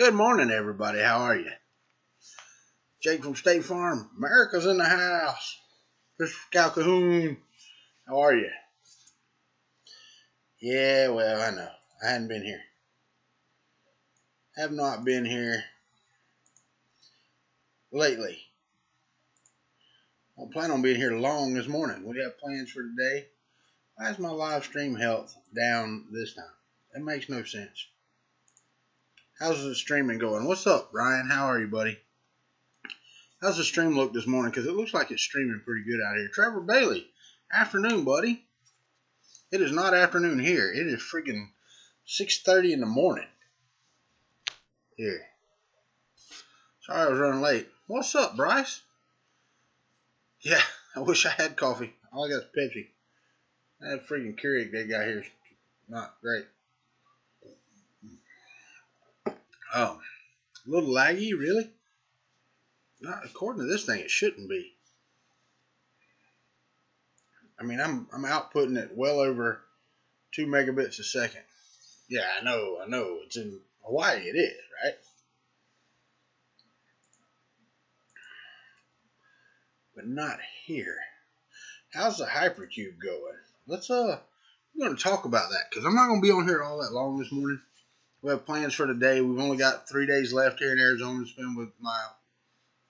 Good morning, everybody. How are you? Jake from State Farm. America's in the house. Christopher Calhoun. How are you? Yeah, well, I know. I hadn't been here. Have not been here lately. I don't plan on being here long this morning. What do you have plans for today? Why is my live stream health down this time? That makes no sense. How's the streaming going? What's up, Ryan? How are you, buddy? How's the stream look this morning? Because it looks like it's streaming pretty good out here. Trevor Bailey, afternoon, buddy. It is not afternoon here. It is freaking 6:30 in the morning here. Sorry I was running late. What's up, Bryce? Yeah, I wish I had coffee. All I got is Pepsi. That freaking Keurig they got here is not great. Oh, a little laggy, really? Not according to this thing, it shouldn't be. I mean, I'm outputting it well over 2 megabits a second. Yeah, I know. It's in Hawaii, it is, right? But not here. How's the hypercube going? We're going to talk about that because I'm not going to be on here all that long this morning. We have plans for today. We've only got 3 days left here in Arizona to spend with my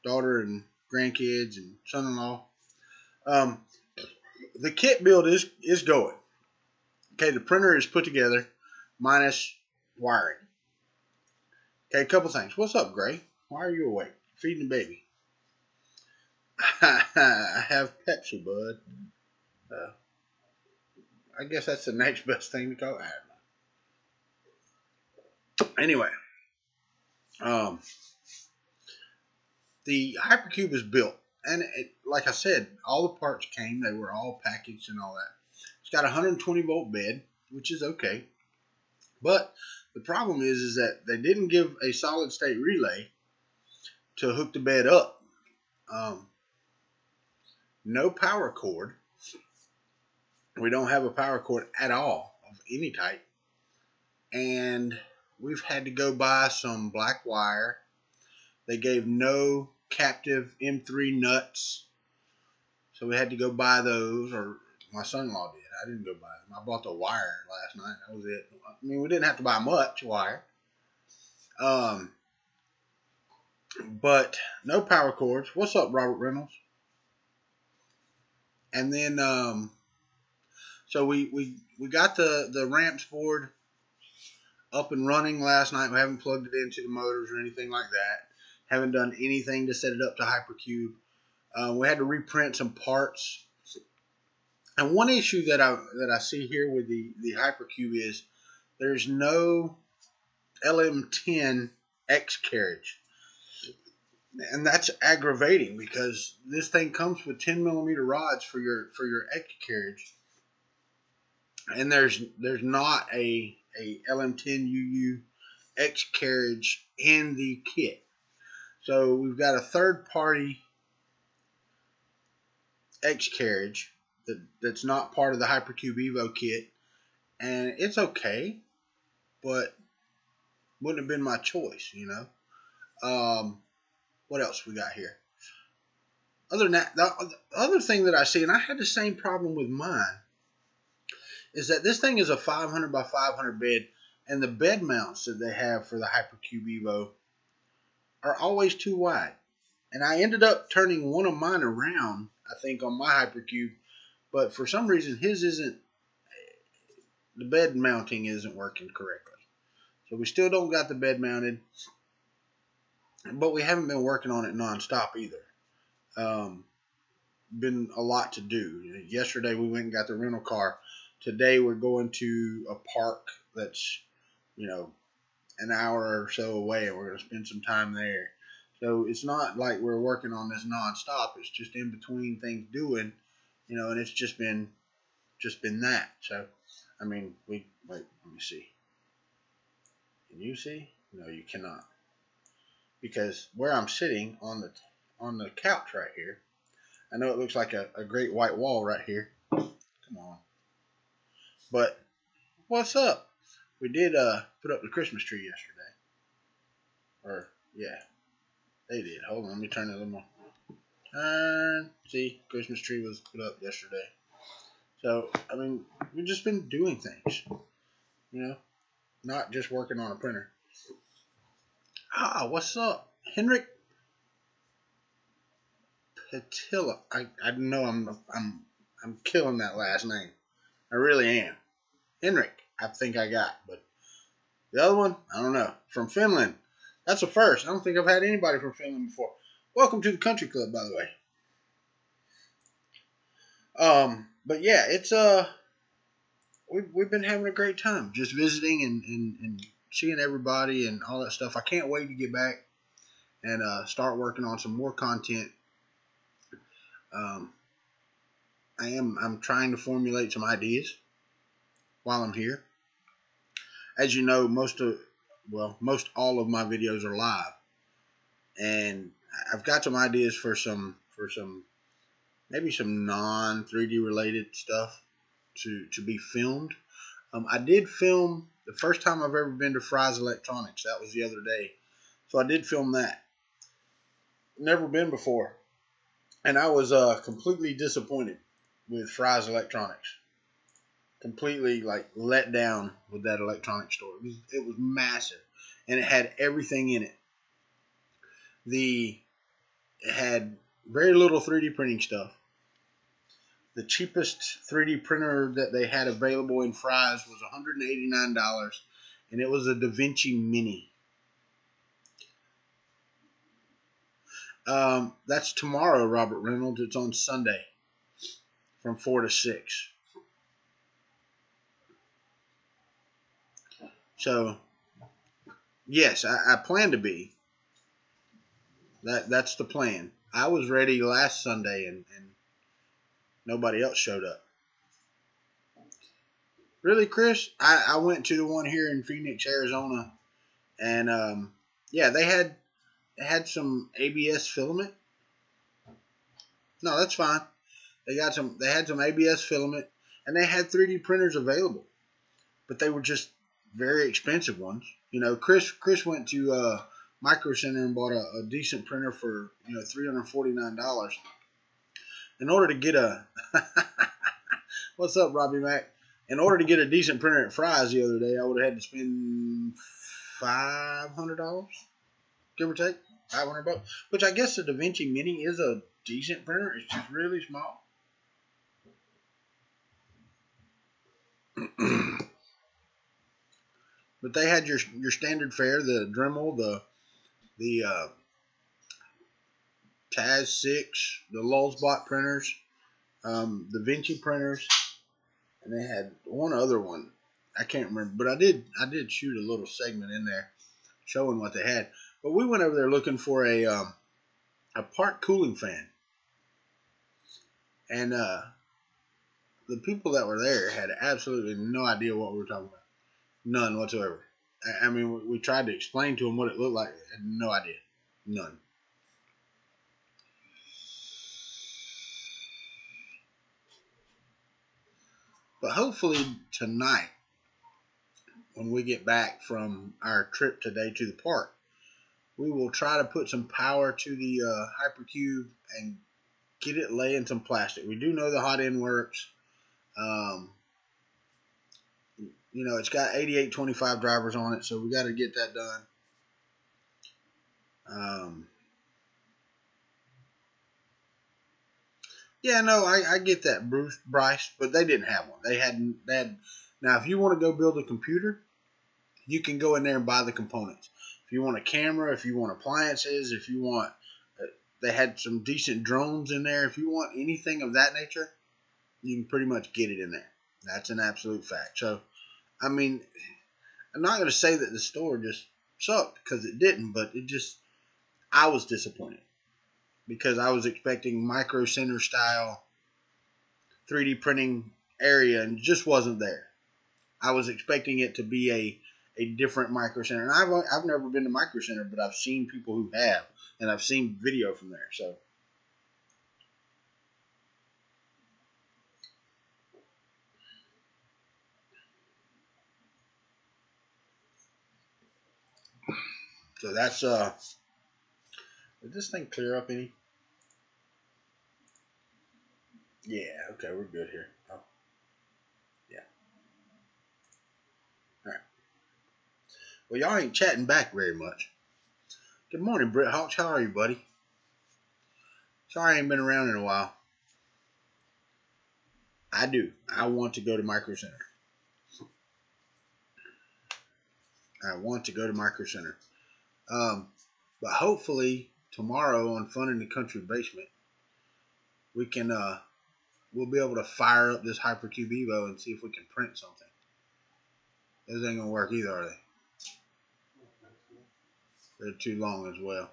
daughter and grandkids and son-in-law. The kit build is going. Okay, the printer is put together minus wiring. Okay, a couple things. What's up, Gray? Why are you awake? Feeding the baby. I have Pepsi, bud. I guess that's the next best thing to call it. Anyway, the hypercube is built, and like I said, all the parts came. They were all packaged and all that. It's got a 120 volt bed, which is okay, but the problem is that they didn't give a solid state relay to hook the bed up. No power cord. We don't have a power cord at all of any type, and we've had to go buy some black wire. They gave no captive M3 nuts, so we had to go buy those, or my son-in-law did. I didn't go buy them. I bought the wire last night. That was it. I mean, we didn't have to buy much wire. But no power cords. What's up, Robert Reynolds? And then, so we got the ramps board up and running last night. We haven't plugged it into the motors or anything like that. Haven't done anything to set it up to hypercube. We had to reprint some parts. And one issue that I see here with the hypercube is there's no LM10 X carriage. And that's aggravating because this thing comes with 10 millimeter rods for your X carriage, and there's not a LM10 UU X carriage in the kit. So we've got a third party X carriage that's not part of the Hypercube Evo kit, and it's okay, but wouldn't have been my choice, you know. What else we got here? Other than that, the other thing that I see, and I had the same problem with mine, is that this thing is a 500 by 500 bed, and the bed mounts that they have for the Hypercube Evo are always too wide. And I ended up turning one of mine around, I think, on my Hypercube, but for some reason his isn't, the bed mounting isn't working correctly. So we still don't got the bed mounted. But we haven't been working on it nonstop either. Been a lot to do. Yesterday we went and got the rental car. Today we're going to a park that's, you know, an hour or so away, and we're going to spend some time there. So it's not like we're working on this nonstop. It's just in between things doing, you know, and it's just been that. So, I mean, wait, let me see. Can you see? No, you cannot. Because where I'm sitting on the couch right here, I know it looks like a great white wall right here. Come on. But what's up? We did put up the Christmas tree yesterday. Or, yeah, they did. Hold on, let me turn it a little more. Turn. See, Christmas tree was put up yesterday. So, I mean, we've just been doing things, you know, not just working on a printer. Ah, what's up? Henrik Patilla. I know I'm killing that last name. I really am. Henrik, I think I got, but the other one, I don't know. From Finland. That's a first. I don't think I've had anybody from Finland before. Welcome to the Kuntry Klub, by the way. But yeah, it's we've been having a great time just visiting and seeing everybody and all that stuff. I can't wait to get back and start working on some more content. I'm trying to formulate some ideas while I'm here. As you know, most all of my videos are live, and I've got some ideas for some maybe some non 3D related stuff to be filmed. I did film the first time I've ever been to Fry's Electronics. That was the other day, so I did film that. Never been before, and I was completely disappointed with Fry's Electronics. Completely like let down with that electronics store. It was massive, and it had everything in it. It had very little 3D printing stuff. The cheapest 3D printer that they had available in Fry's was $189, and it was a DaVinci Mini. That's tomorrow, Robert Reynolds. It's on Sunday from 4 to 6. So, yes, I plan to be. That's the plan. I was ready last Sunday, and nobody else showed up. Really, Chris? I went to the one here in Phoenix, Arizona, and yeah, they had some ABS filament. No, that's fine. They had some ABS filament, and they had 3D printers available, but they were just very expensive ones. You know, Chris went to Micro Center and bought a decent printer for $349. In order to get a what's up, Robbie Mac? In order to get a decent printer at Fry's the other day, I would have had to spend $500, give or take, $500. Which I guess the DaVinci Mini is a decent printer. It's just really small. But they had your standard fare, the Dremel, the Taz 6, the Lulzbot printers, the Vinci printers, and they had one other one. I can't remember, but I did shoot a little segment in there showing what they had. But we went over there looking for a part cooling fan, and the people that were there had absolutely no idea what we were talking about. None whatsoever. I mean, we tried to explain to them what it looked like. Had no idea. None. But hopefully tonight, when we get back from our trip today to the park, we will try to put some power to the Hypercube and get it laying some plastic. We do know the hot end works. It's got 8825 drivers on it, so we got to get that done. Yeah, no, I get that, Bryce, but they didn't have one. They had. Now, if you want to go build a computer, you can go in there and buy the components. If you want a camera, if you want appliances, if you want, they had some decent drones in there. If you want anything of that nature, you can pretty much get it in there. That's an absolute fact. So, I mean, I'm not going to say that the store just sucked, because it didn't, but I was disappointed because I was expecting Micro Center style 3D printing area and it just wasn't there. I was expecting it to be a different Micro Center. And I've never been to Micro Center, but I've seen people who have, and I've seen video from there. So, So that's did this thing clear up any? Yeah, okay, we're good here. Oh, yeah. All right. Well, y'all ain't chatting back very much. Good morning, Britt Hawks. How are you, buddy? Sorry I ain't been around in a while. I do. I want to go to Micro Center. I want to go to Micro Center. But hopefully tomorrow on Fun in the Country Basement, we can we'll be able to fire up this Hypercube Evo and see if we can print something. Those ain't gonna work either, are they? They're too long as well.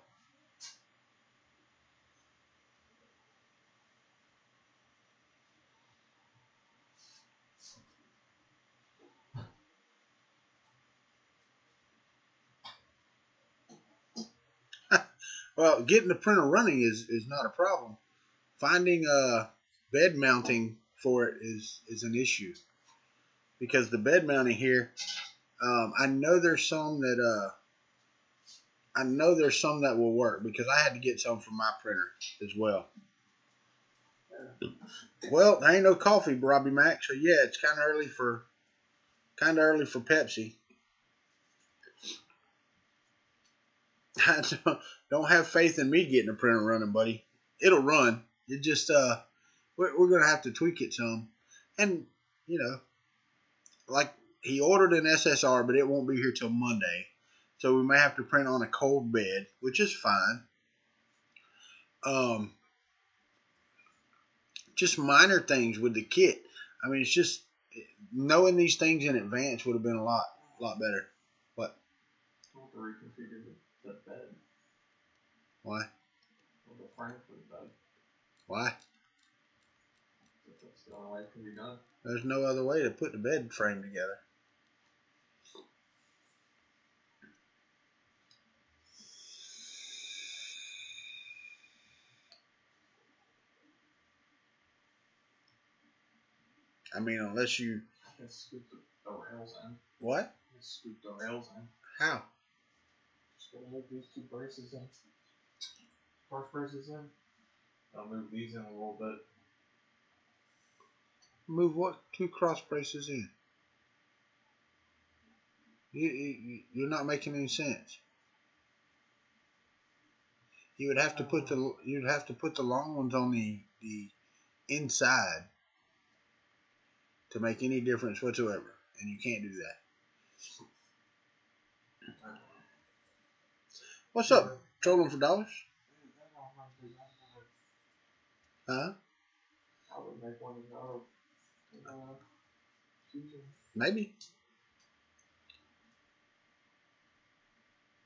Well, getting the printer running is not a problem. Finding bed mounting for it is an issue, because the bed mounting here, I know there's some that will work, because I had to get some from my printer as well. Well, there ain't no coffee, Robbie Mac. So yeah, it's kind of early for Pepsi. I don't have faith in me getting the printer running, buddy. It'll run. It just we're gonna have to tweak it some, and like he ordered an SSR, but it won't be here till Monday, so we may have to print on a cold bed, which is fine. Just minor things with the kit. I mean, it's just knowing these things in advance would have been a lot better. What? I want to reconfigure the bed. Why? The frame for the bed. Why? That's the only way it can be done. There's no other way to put the bed frame together. I mean, unless you... I can scoop the rails in. What? I can scoop the rails in. How? Just gotta move these two braces in. First braces in. I'll move these in a little bit. Move what? Two cross braces in. You're not making any sense. You'd have to put the long ones on the inside to make any difference whatsoever, and you can't do that. What's up? Trolling for dollars? Huh? I would make one out of fusion. Maybe.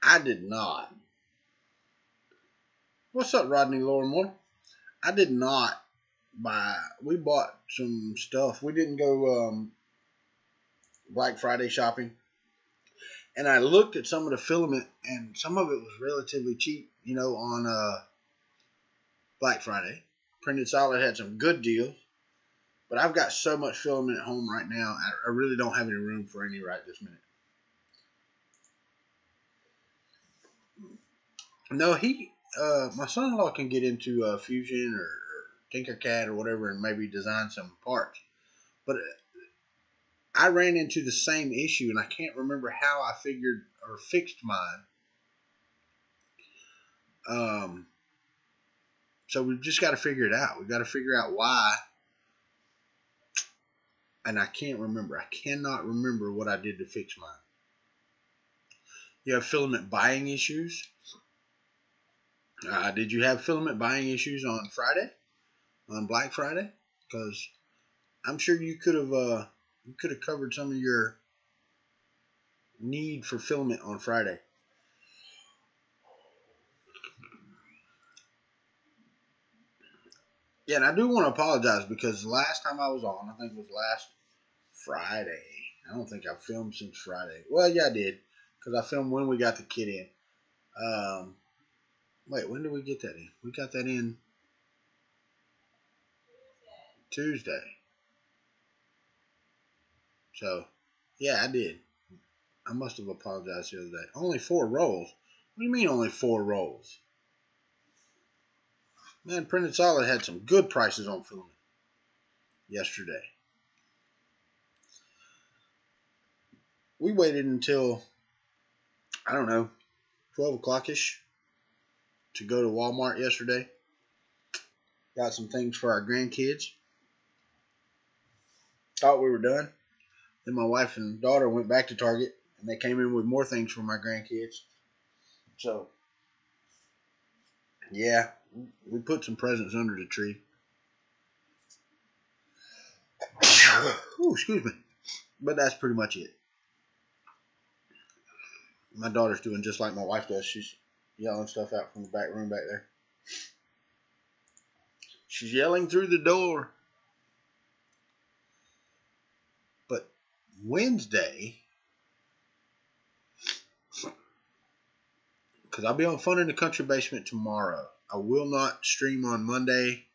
I did not. What's up, Rodney Lorimore? I did not buy. We bought some stuff. We didn't go Black Friday shopping. And I looked at some of the filament, and some of it was relatively cheap, on Black Friday. Printed Solid had some good deals. But I've got so much filament at home right now, I really don't have any room for any right this minute. No, my son-in-law can get into Fusion or Tinkercad or whatever and maybe design some parts. But I ran into the same issue, and I can't remember how I figured or fixed mine. So we've just got to figure it out. We've got to figure out why. And I can't remember. I cannot remember what I did to fix mine. You have filament buying issues. Did you have filament buying issues on Friday? On Black Friday? Because I'm sure you could have covered some of your need for filament on Friday. Yeah, and I do want to apologize because the last time I was on, I think it was last Friday. I don't think I've filmed since Friday. Well, yeah, I did, because I filmed when we got the kit in. Wait, when did we get that in? We got that in Tuesday. So, yeah, I did. I must have apologized the other day. Only 4 rolls. What do you mean only 4 rolls? Man, Printed Solid had some good prices on filament yesterday. We waited until, I don't know, 12 o'clock-ish to go to Walmart yesterday. Got some things for our grandkids. Thought we were done. Then my wife and daughter went back to Target, and they came in with more things for my grandkids. So, yeah, we put some presents under the tree. Ooh, excuse me. But that's pretty much it. My daughter's doing just like my wife does. She's yelling stuff out from the back room back there. She's yelling through the door. But Wednesday, because I'll be on Fun in the Country Basement tomorrow. I will not stream on Monday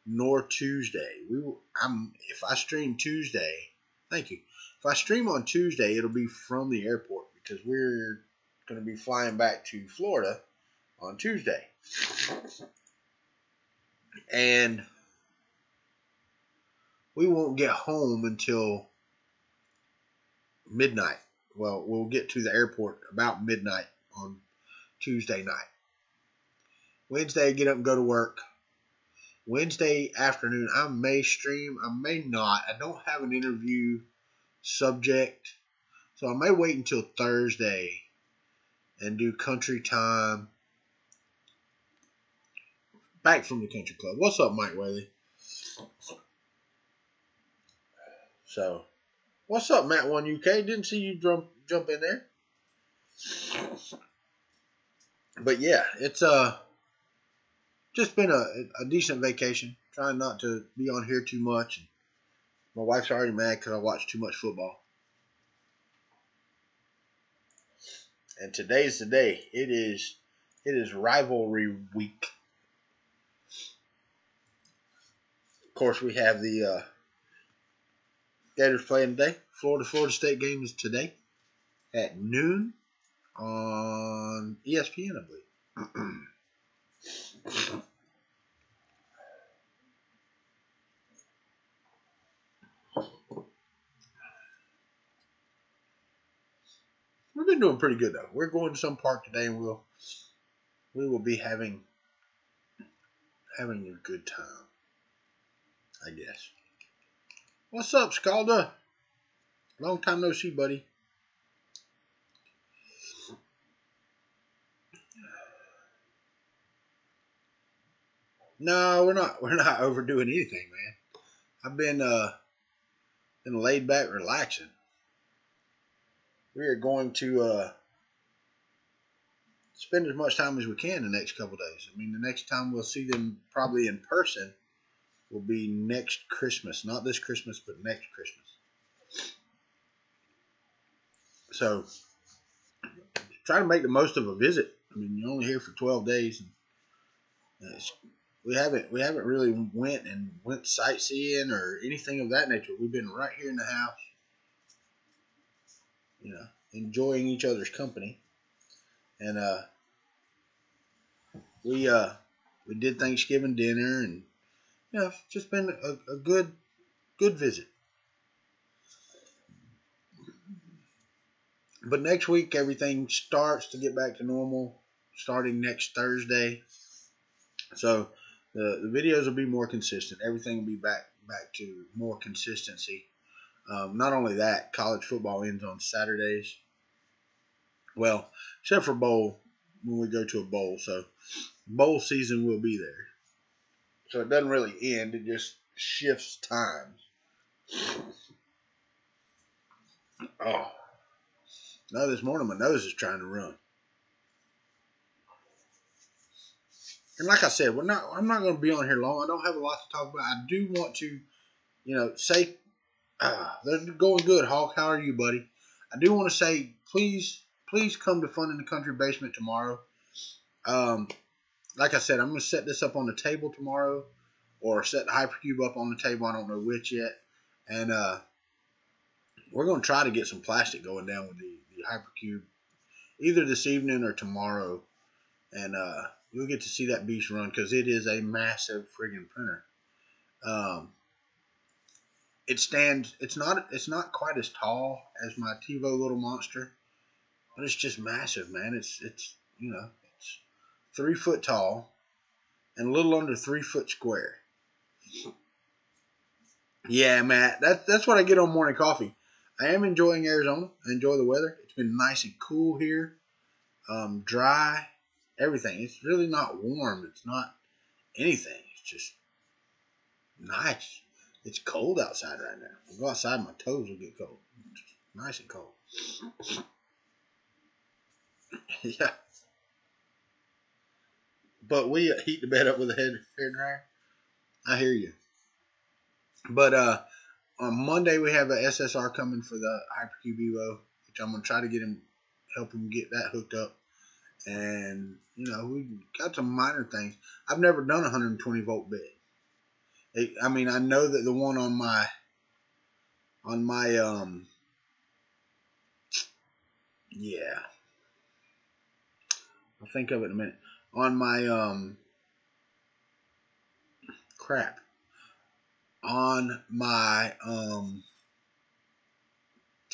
nor Tuesday. If I stream Tuesday, thank you. If I stream on Tuesday, it'll be from the airport because we're going to be flying back to Florida on Tuesday. And we won't get home until midnight. Well, we'll get to the airport about midnight on Tuesday night. Wednesday, get up and go to work. Wednesday afternoon, I may stream. I may not. I don't have an interview subject. So I may wait until Thursday and do country time. Back from the country club. What's up, Mike Whaley? So, what's up, Matt 1UK? Didn't see you jump in there. But yeah, it's just been a decent vacation. Trying not to be on here too much. My wife's already mad because I watch too much football. And today's the day. It is rivalry week. Of course, we have the Gators playing today. Florida State game is today at noon on ESPN, I believe. We've been doing pretty good though. We're going to some park today, and we will be having a good time, I guess. What's up, Scalda? Long time no see, buddy. No, we're not overdoing anything, man. I've been laid back, relaxing. We are going to spend as much time as we can the next couple days. I mean, the next time we'll see them probably in person will be next Christmas. Not this Christmas, but next Christmas. So, try to make the most of a visit. I mean, you're only here for 12 days. And we haven't really went sightseeing or anything of that nature. We've been right here in the house, you know, enjoying each other's company. And we did Thanksgiving dinner, and you know, it's just been a good visit. But next week everything starts to get back to normal, starting next Thursday. So the videos will be more consistent. Everything will be back to more consistency. Not only that, college football ends on Saturdays. Well, except for bowl, when we go to a bowl. So bowl season will be there. So it doesn't really end. It just shifts times. Oh. No, this morning my nose is trying to run. And like I said, I'm not going to be on here long. I don't have a lot to talk about. I do want to, you know, say, they're going good, Hawk. How are you, buddy? I do want to say, please come to Fun in the Country Basement tomorrow. Like I said, I'm going to set this up on the table tomorrow, or set the Hypercube up on the table. I don't know which yet. And we're going to try to get some plastic going down with the Hypercube either this evening or tomorrow. and you'll get to see that beast run because it is a massive friggin' printer. It stands. It's not quite as tall as my TiVo little monster, but it's just massive, man. It's 3 foot tall and a little under 3 foot square. Yeah, Matt, that's what I get on morning coffee. I am enjoying Arizona. I enjoy the weather. It's been nice and cool here, dry, everything. It's really not warm. It's not anything. It's just nice. It's cold outside right now. If I go outside, my toes will get cold. It's nice and cold. Yeah. But we heat the bed up with a hair dryer. I hear you. But on Monday we have a SSR coming for the Hypercube Evo, which I'm gonna try to help him get that hooked up. And we got some minor things. I've never done a 120 volt bed. I know that the one on my I'll think of it in a minute. On my on my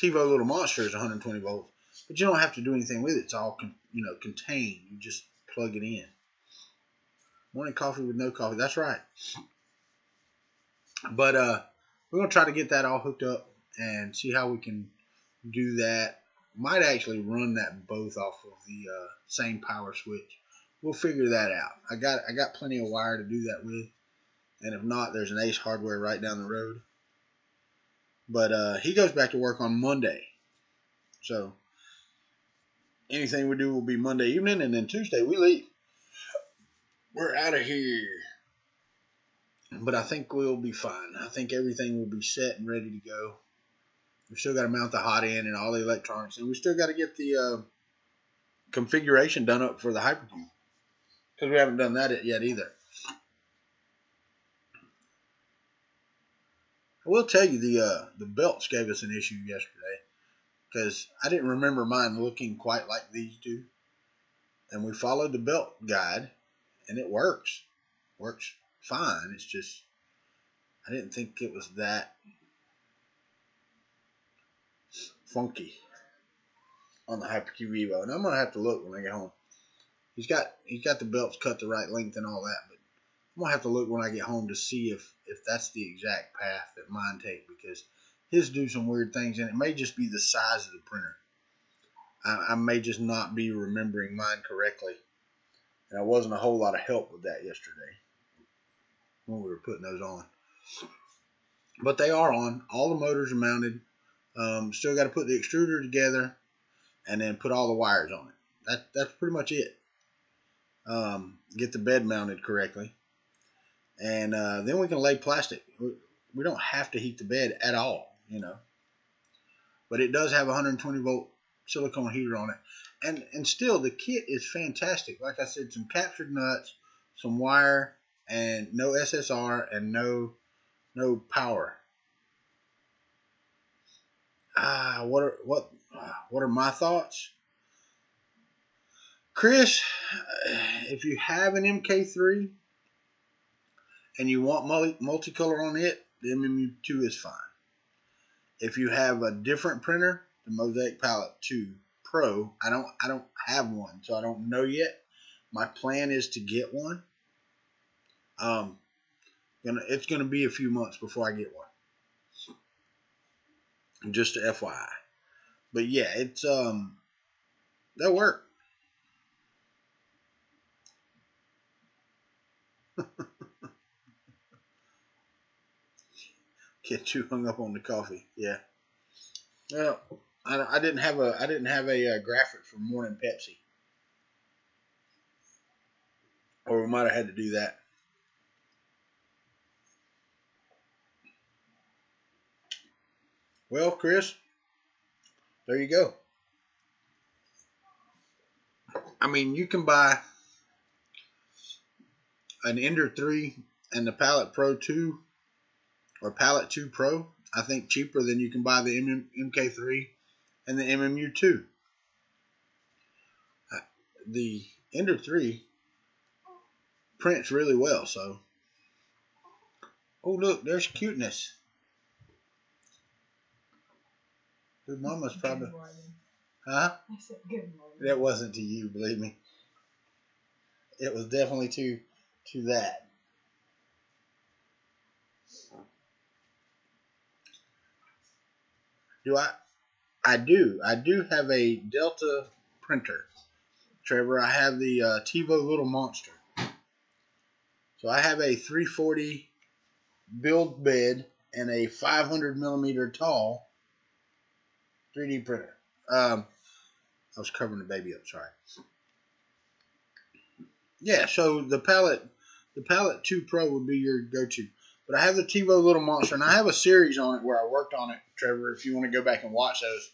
TiVo little monster is 120 volts, but you don't have to do anything with it. It's all contained. You just plug it in. Morning coffee with no coffee. That's right. But we're gonna try to get that all hooked up and see how we can do that. Might actually run that both off of the same power switch. We'll figure that out. I got plenty of wire to do that with, and if not, there's an Ace Hardware right down the road. But he goes back to work on Monday, so anything we do will be Monday evening, and then Tuesday we leave. We're out of here. But I think we'll be fine. I think everything will be set and ready to go. We still got to mount the hot end and all the electronics, and we still got to get the configuration done up for the Hypercube, because we haven't done that yet either. I will tell you the belts gave us an issue yesterday, because I didn't remember mine looking quite like these do, and we followed the belt guide, and it works fine. It's just I didn't think it was that funky on the Hypercube Evo, and I'm gonna have to look when I get home. He's got the belts cut the right length and all that, but I'm gonna have to look when I get home to see if that's the exact path that mine take, because his do some weird things, and it may just be the size of the printer. I may just not be remembering mine correctly, and I wasn't a whole lot of help with that yesterday when we were putting those on. But they are on. All the motors are mounted. Still got to put the extruder together and then put all the wires on it. That's pretty much it. Get the bed mounted correctly, and then we can lay plastic. We don't have to heat the bed at all, but it does have a 120 volt silicone heater on it, and still the kit is fantastic. Like I said, some captured nuts, some wire, and no SSR and no power. What are my thoughts? Chris, if you have an MK3 and you want multicolor on it, the MMU2 is fine. If you have a different printer, the Mosaic Palette 2 Pro, I don't have one, so I don't know yet. My plan is to get one. It's gonna be a few months before I get one. Just to FYI. But yeah, it's that'll work. Get too hung up on the coffee. Yeah. Well, I didn't have a graphic for morning Pepsi, or we might have had to do that. Well, Chris, there you go. I mean, you can buy an Ender 3 and the Palette Pro 2 or Palette 2 Pro, I think, cheaper than you can buy the MK3 and the MMU2. The Ender 3 prints really well, so. Oh, look, there's cuteness. Good mama's probably. Good morning. Huh? I said good morning. That wasn't to you, believe me. It was definitely to that. I do have a Delta printer, Trevor. I have the TiVo Little Monster. So I have a 340 build bed and a 500 millimeter tall 3D printer. I was covering the baby up. Sorry. Yeah. So the Palette 2 Pro would be your go-to. But I have the TiVo Little Monster, and I have a series on it where I worked on it, Trevor. If you want to go back and watch those,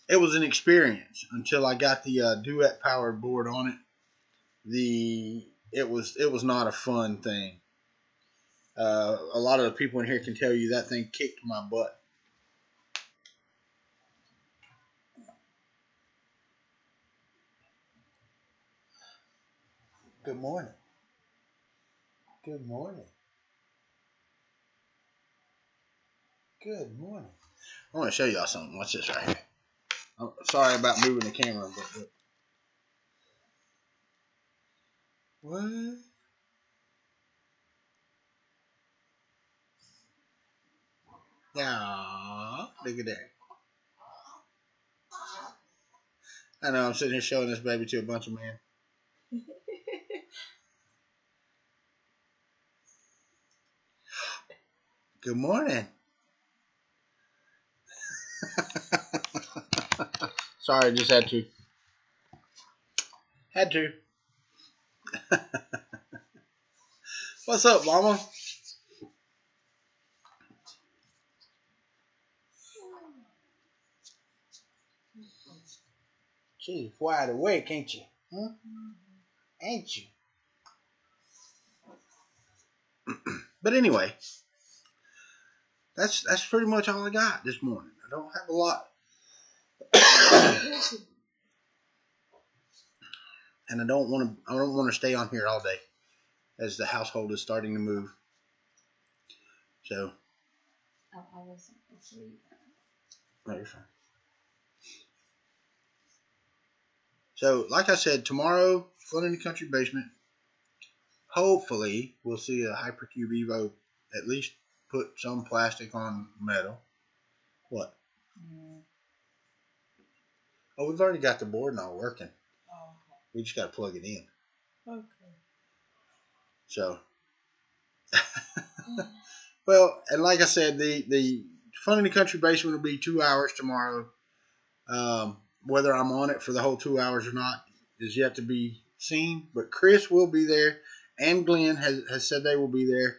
it was an experience until I got the Duet powered board on it. It was not a fun thing. A lot of the people in here can tell you that thing kicked my butt. Good morning. Good morning. Good morning. I want to show y'all something. Watch this right here. I'm sorry about moving the camera, but what? Yeah, look at that. I know I'm sitting here showing this baby to a bunch of men. Good morning. Sorry, just had to. Had to. What's up, mama? She's wide awake, ain't you? Huh? Ain't you? But anyway, that's pretty much all I got this morning. I don't have a lot. And I don't want to stay on here all day as the household is starting to move. So. I wasn't asleep. No, you're fine. So, like I said, tomorrow, Fun in the Country Basement. Hopefully, we'll see a Hypercube Evo at least put some plastic on metal. What? Oh, we've already got the board not working. Oh. We just got to plug it in. Okay. So, well, and like I said, the Fun in the Country Basement will be 2 hours tomorrow. Whether I'm on it for the whole 2 hours or not is yet to be seen. But Chris will be there, and Glenn has said they will be there.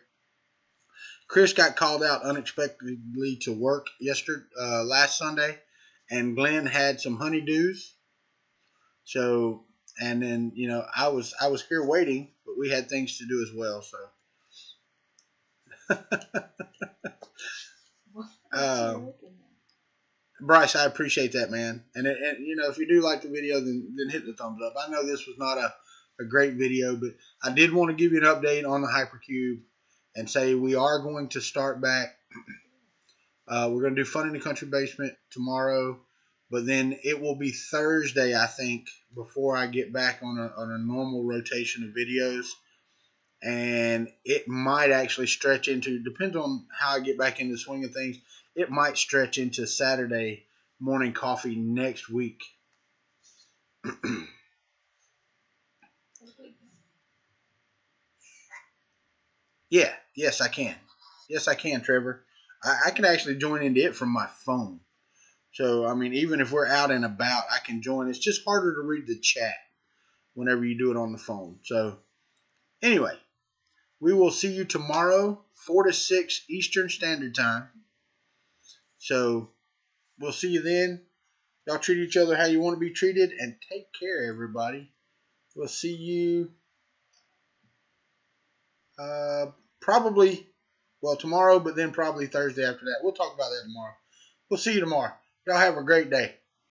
Chris got called out unexpectedly to work last Sunday, and Glenn had some honeydews. So, and then I was here waiting, but we had things to do as well. So, Bryce, I appreciate that, man. And if you do like the video, then hit the thumbs up. I know this was not a great video, but I did want to give you an update on the Hypercube and say we are going to start back. We're going to do Fun in the Country Basement tomorrow, but then it will be Thursday, I think, before I get back on a normal rotation of videos. And it might actually stretch into, depends on how I get back into the swing of things, it might stretch into Saturday morning coffee next week. Yeah, yes, I can. Yes, I can, Trevor. I can actually join into it from my phone. So, I mean, even if we're out and about, I can join. It's just harder to read the chat whenever you do it on the phone. So, anyway, we will see you tomorrow, 4 to 6 Eastern Standard Time. So, we'll see you then. Y'all treat each other how you want to be treated, and take care, everybody. We'll see you probably, tomorrow, but then probably Thursday after that. We'll talk about that tomorrow. We'll see you tomorrow. Y'all have a great day.